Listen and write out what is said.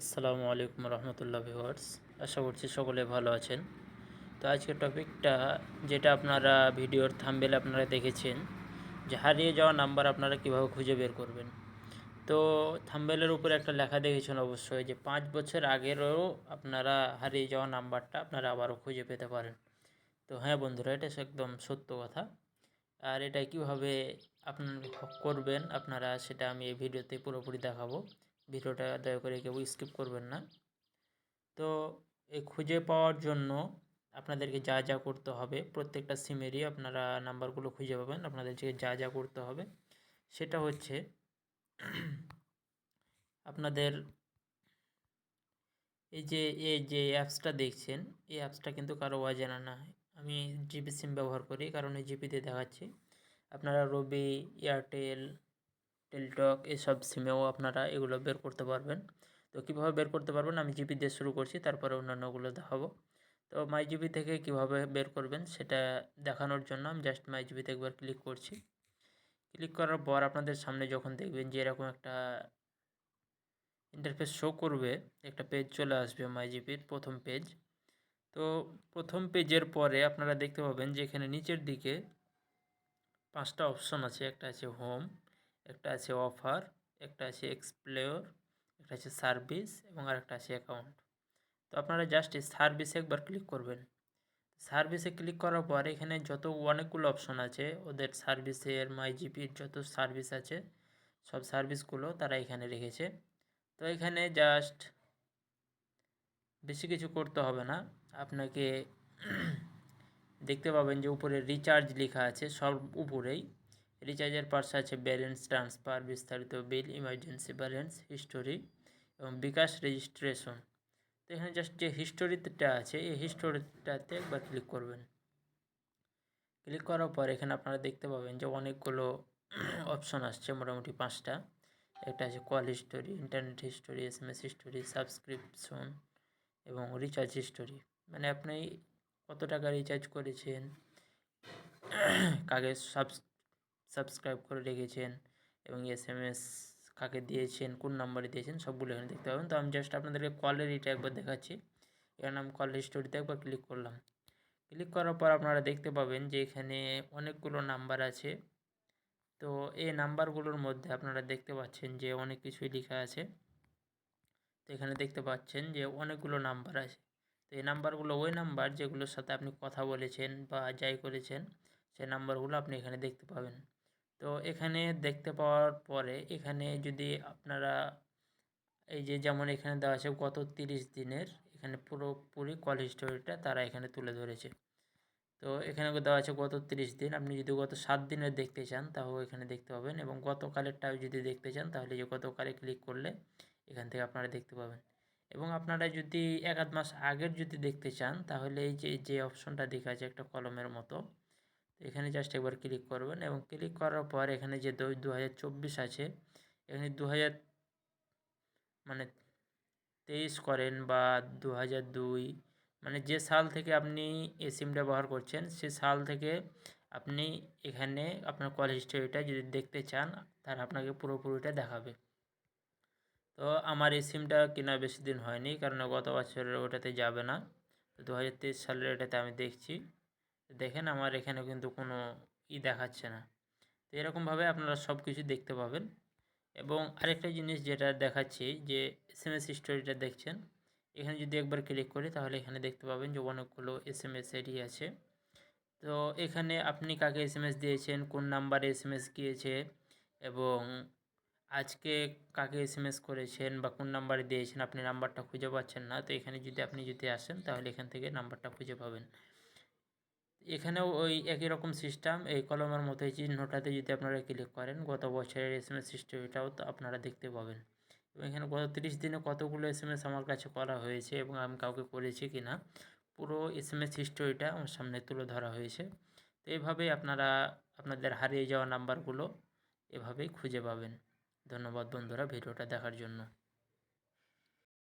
আসসালামু আলাইকুম রহমতুল্লাহ ভিউয়ার্স, আশা করছি সকলে ভালো আছেন। তো আজকের টপিকটা যেটা আপনারা ভিডিওর থাম্বনেলে আপনারা দেখেছেন যে হারিয়ে যাওয়া নাম্বার আপনারা কিভাবে খুঁজে বের করবেন। তো থাম্বনেলের উপরে একটা লেখা দেখেছেন অবশ্যই যে 5 বছর আগেরও আপনারা হারিয়ে যাওয়া নাম্বারটা আপনারা আবারও খুঁজে পেতে পারেন। তো হ্যাঁ বন্ধুরা, এটা একদম সত্য কথা। আর এটা কীভাবে আপনারা করবেন আপনারা, সেটা আমি এই ভিডিওতে পুরোপুরি দেখাবো। ভিডিওটা দয়া করে কেউ স্কিপ করবেন না। তো এই খুঁজে পাওয়ার জন্য আপনাদেরকে যা যা করতে হবে, প্রত্যেকটা সিমেরই আপনারা নাম্বারগুলো খুঁজে পাবেন। আপনাদেরকে যা যা করতে হবে সেটা হচ্ছে আপনাদের এই যে অ্যাপসটা দেখছেন, এই অ্যাপসটা কিন্তু কারো অজানা না। আমি জিপি সিম ব্যবহার করি, কারণ এই জিপিতে দেখাচ্ছি। আপনারা রবি, এয়ারটেল, টেলটক এসব সিমেও আপনারা এগুলো বের করতে পারবেন। তো কীভাবে বের করতে পারবেন আমি জিপি দিয়ে শুরু করছি, তারপরে অন্যান্যগুলো দেখাবো। তো মাই জিপি থেকে কীভাবে বের করবেন সেটা দেখানোর জন্য আমি জাস্ট মাই জিপিতে একবার ক্লিক করছি। ক্লিক করার পর আপনাদের সামনে যখন দেখবেন যে এরকম একটা ইন্টারফেস শো করবে, একটা পেজ চলে আসবে মাই জিপির প্রথম পেজ। তো প্রথম পেজের পরে আপনারা দেখতে পাবেন যে এখানে নিচের দিকে 5টা অপশন আছে। একটা আছে হোম, একটা আছে অফার, একটা আছে এক্সপ্লোর, একটা আছে সার্ভিস এবং আরেকটা আছে অ্যাকাউন্ট। তো আপনারা জাস্ট এই সার্ভিসে একবার ক্লিক করবেন। সার্ভিসে ক্লিক করার পর এখানে যত অনেকগুলো অপশন আছে, ওদের সার্ভিসের মাই জিপির যত সার্ভিস আছে সব সার্ভিসগুলো তারা এখানে রেখেছে। তো এখানে জাস্ট বেশি কিছু করতে হবে না, আপনাকে দেখতে পাবেন যে উপরে রিচার্জ লেখা আছে সব উপরেই। রিচার্জের পাশে আছে ব্যালেন্স ট্রান্সফার, বিস্তারিত বিল, ইমার্জেন্সি ব্যালেন্স, হিস্টোরি এবং বিকাশ রেজিস্ট্রেশন। তো এখানে জাস্ট যে হিস্টোরিটা আছে এই হিস্টোরিটাতে একবার ক্লিক করবেন। ক্লিক করার পর এখানে আপনারা দেখতে পাবেন যে অনেকগুলো অপশন আসছে, মোটামুটি 5টা। একটা আছে call history, internet history, SMS history, subscription এবং রিচার্জ হিস্টোরি। মানে আপনি কত টাকা রিচার্জ করেছেন, কাকে সাবস্ক্রাইব করে রেখেছেন এবং এসএমএস কাকে দিয়েছেন, কোন নাম্বারে দিয়েছেন, সবগুলো এখানে দেখতে পাবেন। তো আমি জাস্ট আপনাদেরকে কলের এটা একবার দেখাচ্ছি। এখানে আমি কল হিস্টোরিতে একবার ক্লিক করলাম। ক্লিক করার পর আপনারা দেখতে পাবেন যে এখানে অনেকগুলো নাম্বার আছে। তো এই নাম্বারগুলোর মধ্যে আপনারা দেখতে পাচ্ছেন যে অনেক কিছুই লেখা আছে। তো এখানে দেখতে পাচ্ছেন যে অনেকগুলো নাম্বার আছে। তো এই নাম্বারগুলো ওই নাম্বার যেগুলোর সাথে আপনি কথা বলেছেন বা যাই করেছেন, সেই নাম্বারগুলো আপনি এখানে দেখতে পাবেন। তো এখানে দেখতে পাওয়ার পরে এখানে যদি আপনারা এই যে যেমন এখানে দেওয়া আছে গত 30 দিনের, এখানে পুরোপুরি কল হিস্টোরিটা তারা এখানে তুলে ধরেছে। তো এখানে দেওয়া আছে গত 30 দিন। আপনি যদি গত 7 দিনের দেখতে চান তাও এখানে দেখতে পাবেন, এবং গতকালেরটাও যদি দেখতে চান তাহলে যে গতকালে ক্লিক করলে এখান থেকে আপনারা দেখতে পাবেন। এবং আপনারা যদি 1 আধ মাস আগের যদি দেখতে চান তাহলে এই যে অপশনটা দেখা আছে একটা কলমের মতো, এখানে জাস্ট একবার ক্লিক করবেন এবং ক্লিক করার পর এখানে যে 2024 আছে, এখানে 2000 মানে 23 করেন বা 2002, মানে যে সাল থেকে আপনি এই সিমটা ব্যবহার করছেন সে সাল থেকে আপনি এখানে আপনার কল হিস্টোরিটা যদি দেখতে চান তাহলে আপনাকে পুরোপুরিটা দেখাবে। তো আমার এই সিমটা কেনা বেশি দিন হয়নি, কারণ গত বছরের ওটাতে যাবে না। তো 2023 সালের এটাতে আমি দেখছি, দেখেন আমার এখানে কিন্তু কোনো দেখাচ্ছে না। তো এরকমভাবে আপনারা সব কিছু দেখতে পাবেন। এবং আরেকটা জিনিস যেটা দেখাচ্ছি, যে এসএমএস হিস্টোরিটা দেখছেন, এখানে যদি একবার ক্লিক করি তাহলে এখানে দেখতে পাবেন যে অনেকগুলো এসএমএস এরই আছে। তো এখানে আপনি কাকে এসএমএস দিয়েছেন, কোন নাম্বারে এসএমএস গিয়েছে এবং আজকে কাকে এসএমএস করেছেন বা কোন নাম্বারে দিয়েছেন, আপনি নাম্বারটা খুঁজে পাচ্ছেন না। তো এখানে আপনি যদি আসেন তাহলে এখান থেকে নাম্বারটা খুঁজে পাবেন। এখানেও ওই একই রকম সিস্টেম, এই কলমের মতো এই চিহ্নটাতে যদি আপনারা ক্লিক করেন গত বছরের এসএমএস হিস্টোরিটাও তো আপনারা দেখতে পাবেন। এবং এখানে গত 30 দিনে কতগুলো এসএমএস আমার কাছে করা হয়েছে এবং আমি কাউকে করেছি কি না, পুরো এসএমএস হিস্টোরিটা আমার সামনে তুলে ধরা হয়েছে। তো এইভাবেই আপনারা আপনাদের হারিয়ে যাওয়া নাম্বারগুলো এভাবেই খুঁজে পাবেন। ধন্যবাদ বন্ধুরা ভিডিওটা দেখার জন্য।